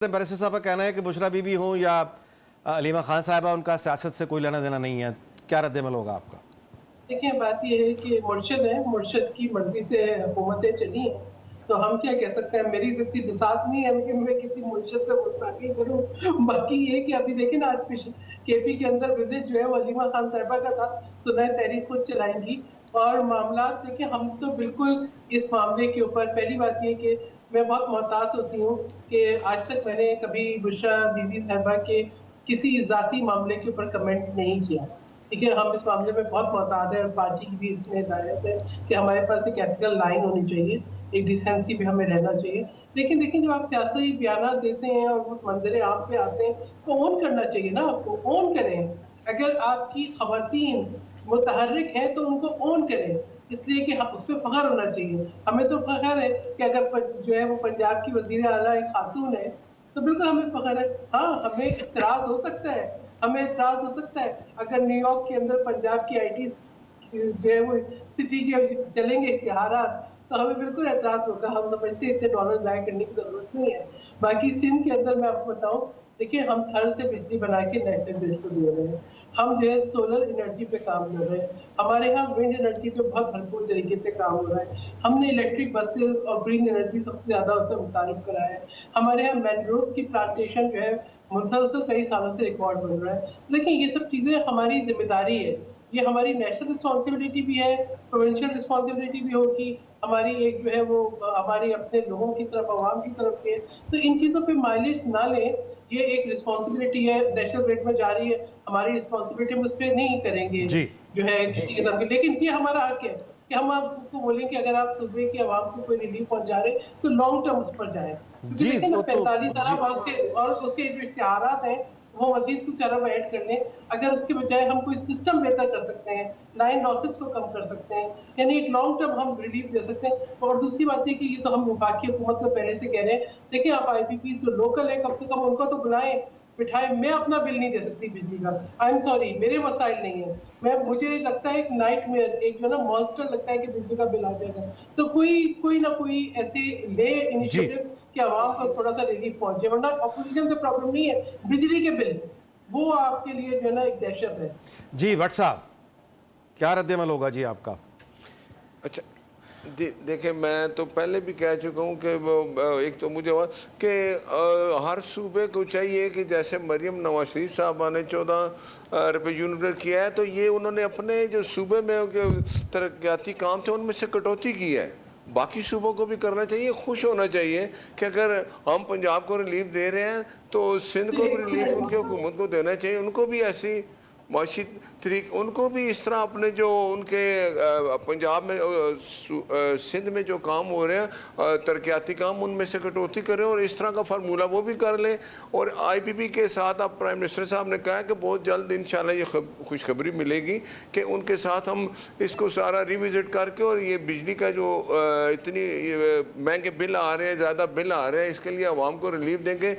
Barrister साहब का कहना है कि बुशरा बीबी हो या अलीमा खान साहिबा, उनका सियासत से कोई लेना देना नहीं है। क्या रद्द-ए-अमल होगा आपका? देखिए, बात ये है कि मुर्शिद है, मुर्शिद की मर्ज़ी से हुकूमतें चली हैं, तो हम क्या कह सकते हैं। मेरी तो इतनी बिसात नहीं है कि मैं किसी मुर्शिद से गुस्ताखी करूँ। बाकी ये कि अभी देखिए ना, आज केपी के अंदर विज़िट जो है वो अलीमा खान साहिबा का था, तो नए तहरीक खुद चलाएँगी। और मामला देखिए, हम तो बिल्कुल इस मामले के ऊपर, पहली बात ये कि मैं बहुत मोहतात होती हूँ कि आज तक मैंने कभी बुशरा बीबी साहिबा के किसी ज़ाती मामले के ऊपर कमेंट नहीं किया। ठीक है, हम इस मामले में बहुत मोहतात हैं और पार्टी की भी इसमें हिदायत है कि हमारे पास एक एथिकल लाइन होनी चाहिए, एक डिसेंसी पे हमें रहना चाहिए। लेकिन देखिए, जब आप सियासी बयानात देते हैं और उस मंज़िल आम पे आते हैं, तो ऑन करना चाहिए ना आपको, ऑन करें। अगर आपकी ख़वातीन मुतहर्रिक हैं, तो उनको ऑन करें, इसलिए कि उस पे फ़ख्र होना चाहिए। हमें तो फ़ख्र है कि अगर जो है वो पंजाब की वज़ीर आला एक खातून है, तो बिल्कुल हमें फ़ख्र है। हाँ, हमें इत्तराज़ हो सकता है, हमें एतराज़ हो सकता है अगर न्यूयॉर्क के अंदर पंजाब की आईटी जो है वो सिटी के चलेंगे इश्तिहारात, तो हमें बिल्कुल एतराज़ होगा। हम समझते हैं इतने डॉलर ज़ाया करने की ज़रूरत नहीं है। बाकी सिंध के अंदर मैं आपको बताऊँ, देखिए, हम थर्ड से बिजली बना के नेशनल ग्रिड को दे रहे हैं। हम जो है सोलर एनर्जी पे काम कर रहे हैं। हमारे यहाँ विंड एनर्जी पे बहुत भरपूर तरीके से काम हो रहा है। हमने इलेक्ट्रिक बसेस और ग्रीन एनर्जी सबसे ज़्यादा उससे मुतारिफ कराया है। हमारे यहाँ मैंग्रोव्स की प्लांटेशन जो है मुसलसल कई सालों से रिकॉर्ड बन रहा है। देखिए, ये सब चीज़ें हमारी ज़िम्मेदारी है। ये हमारी नेशनल रिस्पॉन्सिबिलिटी भी है, प्रोविंशियल रिस्पॉन्सिबिलिटी भी होगी। हमारी एक जो है वो हमारी अपने लोगों की तरफ, अवाम की तरफ से। तो इन चीज़ों पे माइलेज ना लें, ये एक रिस्पॉन्सिबिलिटी है, नेशनल ग्रिड में जारी है, हमारी रिस्पॉन्सिबिलिटी हम उस पे नहीं करेंगे जी। जो है किसी के तरफ की। लेकिन ये हमारा हक है कि हम आपको बोलें कि अगर आप सूबे की आवाम को कोई रिलीफ पहुँचा रहे हैं, तो लॉन्ग टर्म उस पर जाएँ। क्योंकि जी, देखिए ना, वो तो 45 जी। अरब और उसके जो इश्तिहारात हैं, वो मज़ीद कुछ अरब ऐड कर लें। अगर उसके बजाय हम कोई सिस्टम बेहतर कर सकते हैं, लाइन लॉसेस को कम कर सकते हैं, यानी एक लॉन्ग टर्म हम रिलीफ दे सकते हैं। और दूसरी बात ये कि ये तो हम वफाकी हुकूमत को पहले से कह रहे हैं, देखिए आप आईपीपी जो लोकल है, कम से कम उनको तो बुलाएँ, बिठाएँ। मैं अपना बिल नहीं दे सकती बिजली का, आई एम सॉरी, मेरे वसाइल नहीं है। मुझे लगता है एक नाइटमेयर, एक जो है ना मॉन्स्टर लगता है कि बिजली का बिल आ जाएगा। तो कोई ना कोई ऐसे ले जी। इनिशिएटिव कि आवाम को थोड़ा-सा रिलीफ पहुँचे, वरना ऑपोज़िशन से प्रॉब्लम नहीं है, बिजली के बिल, वो आपके लिए जो है ना एक दहशत है। जी, भट्ट साहब, क्या रद्द-ए-अमल होगा जी आपका? अच्छा, देखिए, मैं तो पहले भी कह चुका हूँ कि वो एक तो मुझे कि हर सूबे को चाहिए कि जैसे मरियम नवाज शरीफ साहबा ने 14 रुपये यूनिट पर किया है, तो ये उन्होंने अपने जो सूबे में तरक्याती काम थे उनमें से कटौती की है। बाकी सूबों को भी करना चाहिए, खुश होना चाहिए कि अगर हम पंजाब को रिलीफ दे रहे हैं तो सिंध को भी रिलीफ उनकी हुकूमत को देना चाहिए। उनको भी ऐसी माशी तरीक, उनको भी इस तरह अपने जो उनके पंजाब में सिंध में जो काम हो रहे हैं तरक्याती काम, उनमें से कटौती करें और इस तरह का फार्मूला वो भी कर लें। और आईपीपी के साथ अब प्राइम मिनिस्टर साहब ने कहा कि बहुत जल्द इंशाल्लाह ये खुशखबरी मिलेगी कि उनके साथ हम इसको सारा रिविज़िट करके, और ये बिजली का जो इतनी महंगे बिल आ रहे हैं, ज़्यादा बिल आ रहे हैं, इसके लिए आवाम को रिलीफ देंगे।